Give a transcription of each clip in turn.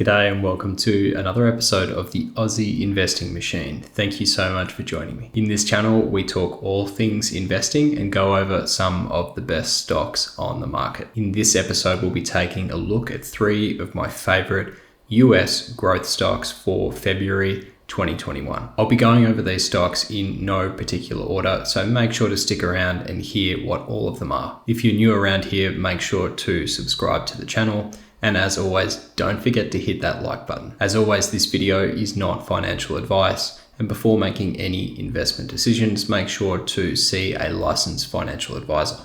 G'day and welcome to another episode of the Aussie Investing Machine. Thank you so much for joining me. In this channel, we talk all things investing and go over some of the best stocks on the market. In this episode, we'll be taking a look at 3 of my favorite US growth stocks for February 2021. I'll be going over these stocks in no particular order, so make sure to stick around and hear what all of them are. If you're new around here, make sure to subscribe to the channel. And as always, don't forget to hit that like button. As always, this video is not financial advice. And before making any investment decisions, make sure to see a licensed financial advisor.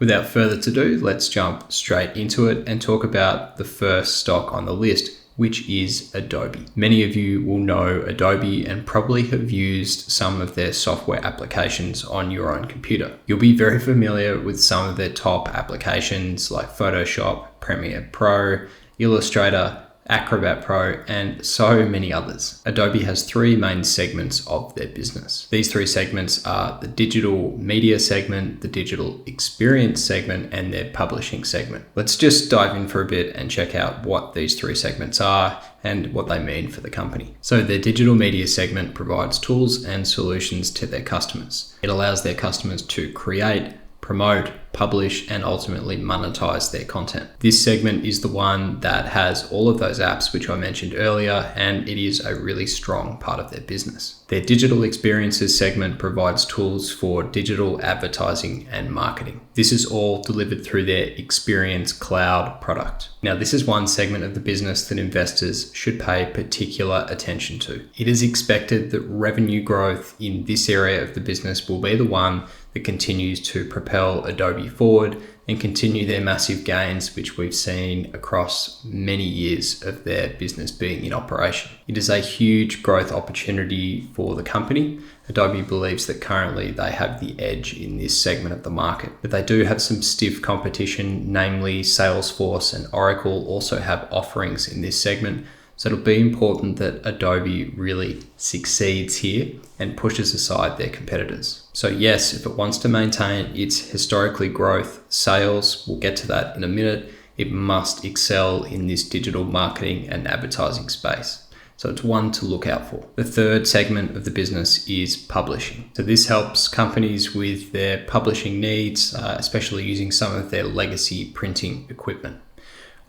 Without further ado, let's jump straight into it and talk about the first stock on the list, which is Adobe. Many of you will know Adobe and probably have used some of their software applications on your own computer. You'll be very familiar with some of their top applications like Photoshop, Premiere Pro, Illustrator, Acrobat Pro, and so many others. Adobe has 3 main segments of their business. These 3 segments are the digital media segment, the digital experience segment, and their publishing segment. Let's just dive in for a bit and check out what these 3 segments are and what they mean for the company. So their digital media segment provides tools and solutions to their customers. It allows their customers to create, promote, publish, and ultimately monetize their content. This segment is the one that has all of those apps which I mentioned earlier, and it is a really strong part of their business. Their digital experiences segment provides tools for digital advertising and marketing. This is all delivered through their Experience Cloud product. Now, this is one segment of the business that investors should pay particular attention to. It is expected that revenue growth in this area of the business will be the one that continues to propel Adobe forward and continue their massive gains, which we've seen across many years of their business being in operation. It is a huge growth opportunity for the company. Adobe believes that currently they have the edge in this segment of the market, but they do have some stiff competition, namely Salesforce and Oracle also have offerings in this segment. So it'll be important that Adobe really succeeds here and pushes aside their competitors. So yes, if it wants to maintain its historically growth sales, we'll get to that in a minute, it must excel in this digital marketing and advertising space. So it's one to look out for. The third segment of the business is publishing. So this helps companies with their publishing needs, especially using some of their legacy printing equipment.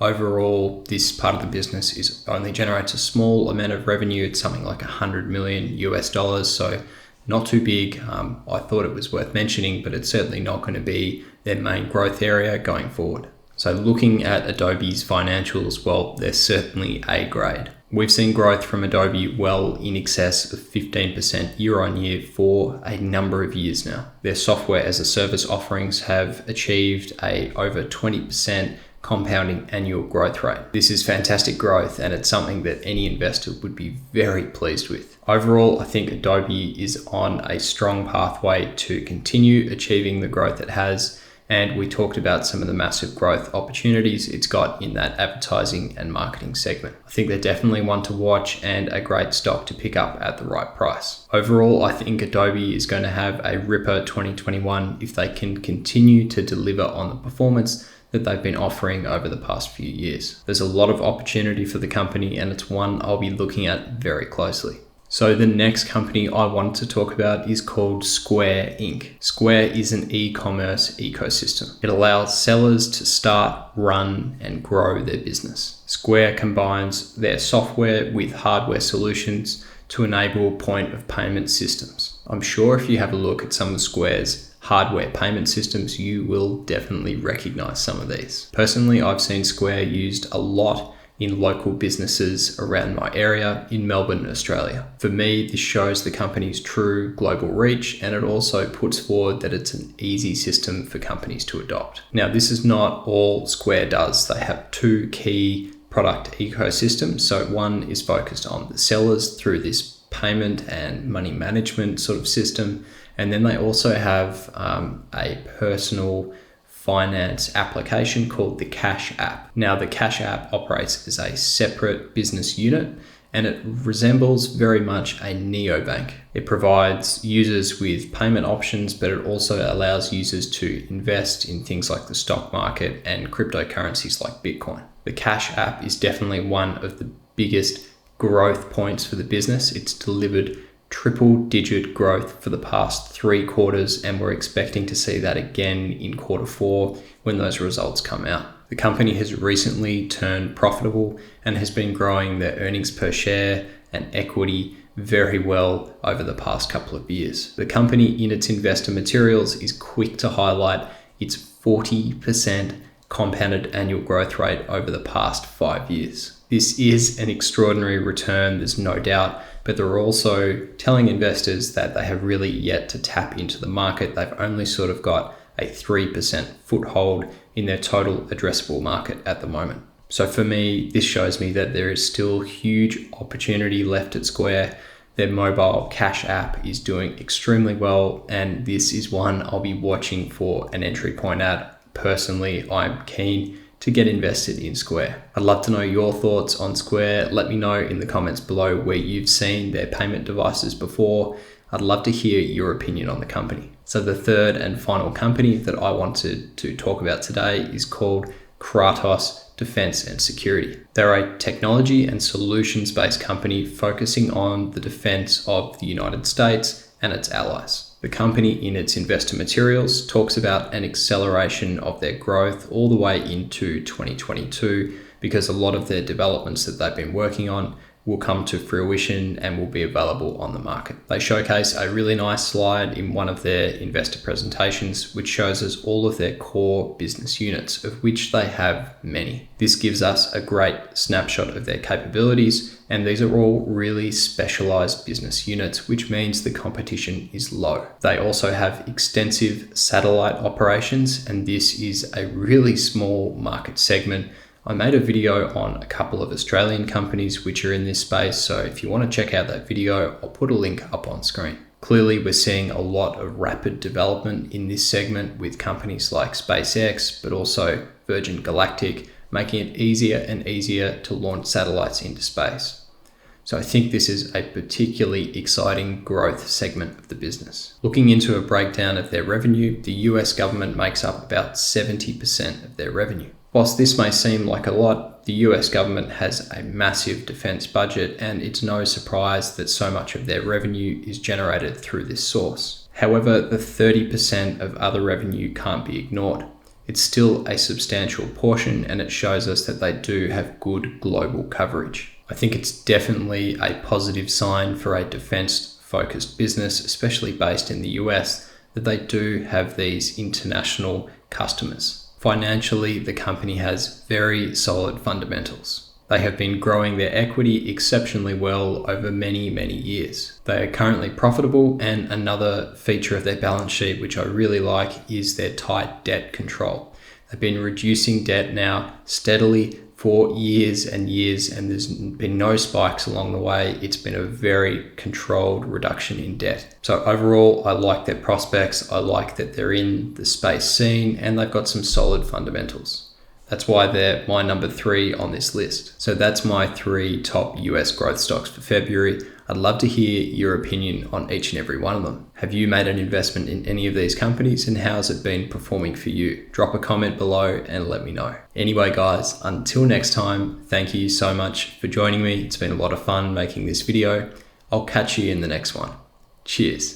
Overall, this part of the business only generates a small amount of revenue. It's something like $100 million US, so not too big. I thought it was worth mentioning, but it's certainly not going to be their main growth area going forward. So looking at Adobe's financials, well, they're certainly A grade. We've seen growth from Adobe well in excess of 15% year on year for a number of years now. Their software as a service offerings have achieved a over 20% compounding annual growth rate. This is fantastic growth, and it's something that any investor would be very pleased with. Overall, I think Adobe is on a strong pathway to continue achieving the growth it has, and we talked about some of the massive growth opportunities it's got in that advertising and marketing segment. I think they're definitely one to watch and a great stock to pick up at the right price. Overall, I think Adobe is going to have a ripper 2021 if they can continue to deliver on the performance that they've been offering over the past few years. There's a lot of opportunity for the company, and it's one I'll be looking at very closely. So the next company I wanted to talk about is called Square Inc. Square is an e-commerce ecosystem. It allows sellers to start, run, and grow their business. Square combines their software with hardware solutions to enable point of payment systems. I'm sure if you have a look at some of Square's hardware payment systems, you will definitely recognize some of these. Personally, I've seen Square used a lot in local businesses around my area in Melbourne, Australia. For me, this shows the company's true global reach, and it also puts forward that it's an easy system for companies to adopt. Now, this is not all Square does. They have 2 key product ecosystems. So one is focused on the sellers through this payment and money management sort of system. And then they also have a personal finance application called the Cash App. Now, the Cash App operates as a separate business unit, and it resembles very much a neobank. It provides users with payment options, but it also allows users to invest in things like the stock market and cryptocurrencies like Bitcoin. The Cash app is definitely one of the biggest growth points for the business. It's delivered triple-digit growth for the past 3 quarters, and we're expecting to see that again in Q4 when those results come out. The company has recently turned profitable and has been growing their earnings per share and equity very well over the past couple of years. The company in its investor materials is quick to highlight its 40% compounded annual growth rate over the past 5 years. This is an extraordinary return, there's no doubt, but they're also telling investors that they have really yet to tap into the market. They've only sort of got a 3% foothold in their total addressable market at the moment. So for me, this shows me that there is still huge opportunity left at Square. Their mobile Cash app is doing extremely well, and this is one I'll be watching for an entry point at. Personally, I'm keen to get invested in Square. I'd love to know your thoughts on Square. Let me know in the comments below where you've seen their payment devices before. I'd love to hear your opinion on the company. So the third and final company that I wanted to talk about today is called Kratos Defense and Security. They're a technology and solutions-based company focusing on the defense of the United States and its allies. The company in its investor materials talks about an acceleration of their growth all the way into 2022 because a lot of their developments that they've been working on will come to fruition and will be available on the market. They showcase a really nice slide in one of their investor presentations, which shows us all of their core business units, of which they have many. This gives us a great snapshot of their capabilities, and these are all really specialized business units, which means the competition is low. They also have extensive satellite operations, and this is a really small market segment. I made a video on a couple of Australian companies which are in this space, so if you want to check out that video, I'll put a link up on screen. Clearly, we're seeing a lot of rapid development in this segment with companies like SpaceX, but also Virgin Galactic, making it easier and easier to launch satellites into space. So I think this is a particularly exciting growth segment of the business. Looking into a breakdown of their revenue, the US government makes up about 70% of their revenue. Whilst this may seem like a lot, the US government has a massive defense budget, and it's no surprise that so much of their revenue is generated through this source. However, the 30% of other revenue can't be ignored. It's still a substantial portion, and it shows us that they do have good global coverage. I think it's definitely a positive sign for a defense-focused business, especially based in the US, that they do have these international customers. Financially, the company has very solid fundamentals. They have been growing their equity exceptionally well over many, many years. They are currently profitable, and another feature of their balance sheet, which I really like, is their tight debt control. They've been reducing debt now steadily for years and years, and there's been no spikes along the way. It's been a very controlled reduction in debt. So overall, I like their prospects. I like that they're in the space scene and they've got some solid fundamentals. That's why they're my number 3 on this list. So that's my 3 top US growth stocks for February. I'd love to hear your opinion on each and every one of them. Have you made an investment in any of these companies, and how's it been performing for you? Drop a comment below and let me know. Anyway, guys, until next time, thank you so much for joining me. It's been a lot of fun making this video. I'll catch you in the next one. Cheers.